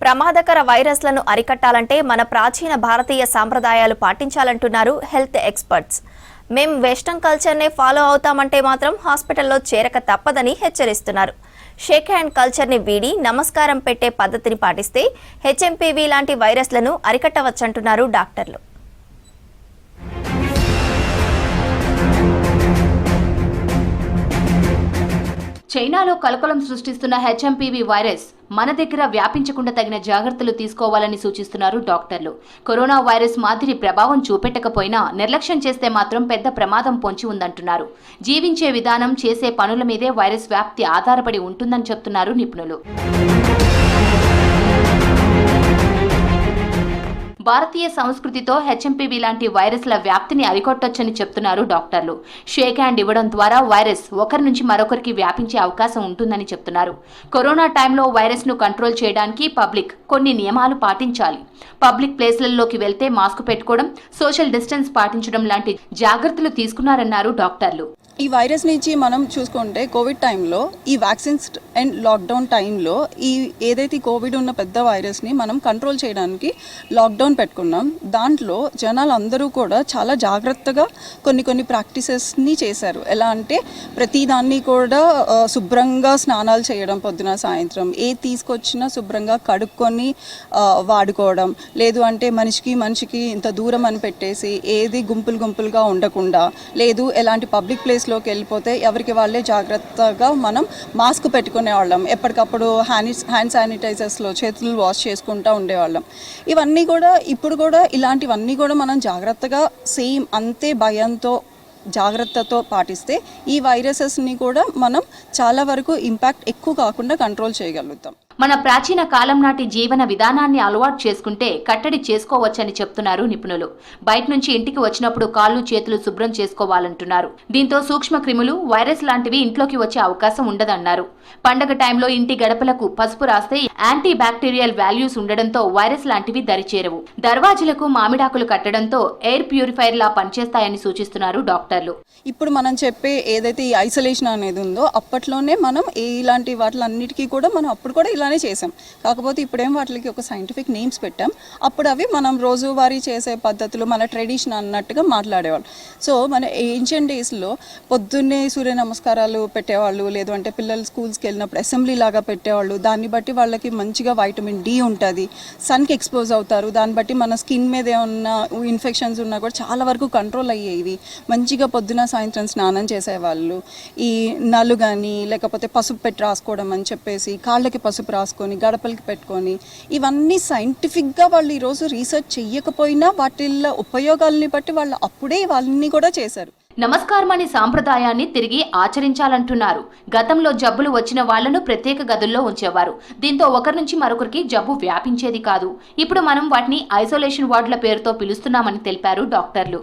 ప్రమాదకర వైరస్లను అరికట్టాలంటే మన ప్రాచీన భారతీయ సాంప్రదాయాలు పాటించాలంటున్నారు హెల్త్ ఎక్స్పర్ట్స్. మేం వెస్టర్న్ కల్చర్నే ఫాలో అవుతామంటే మాత్రం హాస్పిటల్లో చేరక తప్పదని హెచ్చరిస్తున్నారు. షేక్ హ్యాండ్ కల్చర్ని వీడి నమస్కారం పెట్టే పద్ధతిని పాటిస్తే హెచ్ఎంపీవీ లాంటి వైరస్లను అరికట్టవచ్చంటున్నారు డాక్టర్లు. చైనాలో కలకలం సృష్టిస్తున్న హెచ్ఎంపీవీ వైరస్ మన దగ్గర వ్యాపించకుండా తగిన జాగ్రత్తలు తీసుకోవాలని సూచిస్తున్నారు డాక్టర్లు. కరోనా వైరస్ మాదిరి ప్రభావం చూపెట్టకపోయినా నిర్లక్ష్యం చేస్తే మాత్రం పెద్ద ప్రమాదం పొంచి ఉందంటున్నారు. జీవించే విధానం, చేసే పనుల మీదే వైరస్ వ్యాప్తి ఆధారపడి ఉంటుందని చెప్తున్నారు నిపుణులు. భారతీయ సంస్కృతితో హెచ్ఎంపీవీ లాంటి వైరస్ల వ్యాప్తిని అరికొట్టొచ్చని చెప్తున్నారు డాక్టర్లు. షేక్ హ్యాండ్ ఇవ్వడం ద్వారా వైరస్ ఒకరి నుంచి మరొకరికి వ్యాపించే అవకాశం ఉంటుందని చెప్తున్నారు. కరోనా టైంలో వైరస్ ను కంట్రోల్ చేయడానికి పబ్లిక్ కొన్ని నియమాలు పాటించాలి. పబ్లిక్ ప్లేస్లలోకి వెళ్తే మాస్క్ పెట్టుకోవడం, సోషల్ డిస్టెన్స్ పాటించడం లాంటి జాగ్రత్తలు తీసుకున్నారన్నారు డాక్టర్లు. ఈ వైరస్ నుంచి మనం చూసుకుంటే కోవిడ్ టైంలో, ఈ వ్యాక్సిన్స్ అండ్ లాక్డౌన్ టైంలో ఏదైతే కోవిడ్ ఉన్న పెద్ద వైరస్ని మనం కంట్రోల్ చేయడానికి లాక్డౌన్ పెట్టుకున్నాం. దాంట్లో జనాలు అందరూ కూడా చాలా జాగ్రత్తగా కొన్ని ప్రాక్టీసెస్ని చేశారు. ఎలా అంటే ప్రతిదాన్ని కూడా శుభ్రంగా స్నానాలు చేయడం, పొద్దున సాయంత్రం ఏది తీసుకొచ్చినా శుభ్రంగా కడుక్కొని వాడుకోవడం. లేదు అంటే మనిషికి ఇంత దూరం అని పెట్టేసి ఏది గుంపులుగా ఉండకుండా, లేదు ఎలాంటి పబ్లిక్ ప్లేస్ లోకి వెళ్ళిపోతే ఎవరికి వాళ్ళే జాగ్రత్తగా మనం మాస్క్ పెట్టుకునేవాళ్ళం. ఎప్పటికప్పుడు హ్యాండ్ శానిటైజర్స్లో చేతులు వాష్ చేసుకుంటూ ఉండేవాళ్ళం. ఇవన్నీ కూడా ఇప్పుడు కూడా ఇలాంటివన్నీ కూడా మనం జాగ్రత్తగా సేమ్ అంతే భయంతో జాగ్రత్తతో పాటిస్తే ఈ వైరసెస్ని కూడా మనం చాలా వరకు ఇంపాక్ట్ ఎక్కువ కాకుండా కంట్రోల్ చేయగలుగుతాం. మన ప్రాచీన కాలం నాటి జీవన విధానాన్ని అలవాటు చేసుకుంటే కట్టడి చేసుకోవచ్చని చెప్తున్నారు నిపుణులు. బయట నుంచి ఇంటికి వచ్చినప్పుడు కాళ్ళు చేతులు శుభ్రం చేసుకోవాలంటున్నారు. దీంతో సూక్ష్మ క్రిములు, వైరస్ లాంటివి ఇంట్లోకి వచ్చే అవకాశం ఉండదన్నారు. పండగ టైంలో ఇంటి గడపలకు పసుపు రాస్తే యాంటీ బ్యాక్టీరియల్ వాల్యూస్ ఉండడంతో వైరస్ లాంటివి దరిచేరవు. దర్వాజులకు మామిడాకులు కట్టడంతో ఎయిర్ ప్యూరిఫైర్ లా పనిచేస్తాయని సూచిస్తున్నారు డాక్టర్లు. ఇప్పుడు మనం చెప్పే ఏదైతే ఈ ఐసోలేషన్ అనేది ఉందో అప్పట్లోనే మనం ఇలాంటి వాటిలన్నిటికీ కూడా మనం అప్పుడు కూడా ఇలానే చేసాం. కాకపోతే ఇప్పుడేం వాటికి ఒక సైంటిఫిక్ నేమ్స్ పెట్టాం. అప్పుడు అవి మనం రోజువారీ చేసే పద్ధతులు, మన ట్రెడిషన్ అన్నట్టుగా మాట్లాడేవాళ్ళు. సో మన ఏన్షియన్ డేస్లో పొద్దున్నే సూర్య నమస్కారాలు పెట్టేవాళ్ళు, లేదు అంటే పిల్లలు స్కూల్స్కి వెళ్ళినప్పుడు అసెంబ్లీ లాగా పెట్టేవాళ్ళు. దాన్ని బట్టి వాళ్ళకి మంచిగా వైటమిన్ డి ఉంటుంది, సన్కి ఎక్స్పోజ్ అవుతారు. దాన్ని బట్టి మన స్కిన్ మీద ఏమన్నా ఇన్ఫెక్షన్స్ ఉన్నా కూడా చాలా వరకు కంట్రోల్ అయ్యేవి. మంచిగా పొద్దున సాయంత్రం స్నానం చేసేవాళ్ళు. ఈ నలు కానీ లేకపోతే పసుపు పెట్టి రాసుకోవడం అని చెప్పేసి కాళ్ళకి పసుపు రాసుకొని గడపలకి పెట్టుకొని, ఇవన్నీ సైంటిఫిక్గా వాళ్ళు ఈరోజు రీసెర్చ్ చెయ్యకపోయినా వాటిల్లో ఉపయోగాలని బట్టి వాళ్ళు అప్పుడే వాళ్ళని కూడా చేశారు. నమస్కారం అనే సాంప్రదాయాన్ని తిరిగి ఆచరించాలంటున్నారు. గతంలో జబ్బులు వచ్చిన వాళ్లను ప్రత్యేక గదుల్లో ఉంచేవారు. దీంతో ఒకరి నుంచి మరొకరికి జబ్బు వ్యాపించేది కాదు. ఇప్పుడు మనం వాటిని ఐసోలేషన్ వార్డుల పేరుతో పిలుస్తున్నామని తెలిపారు డాక్టర్లు.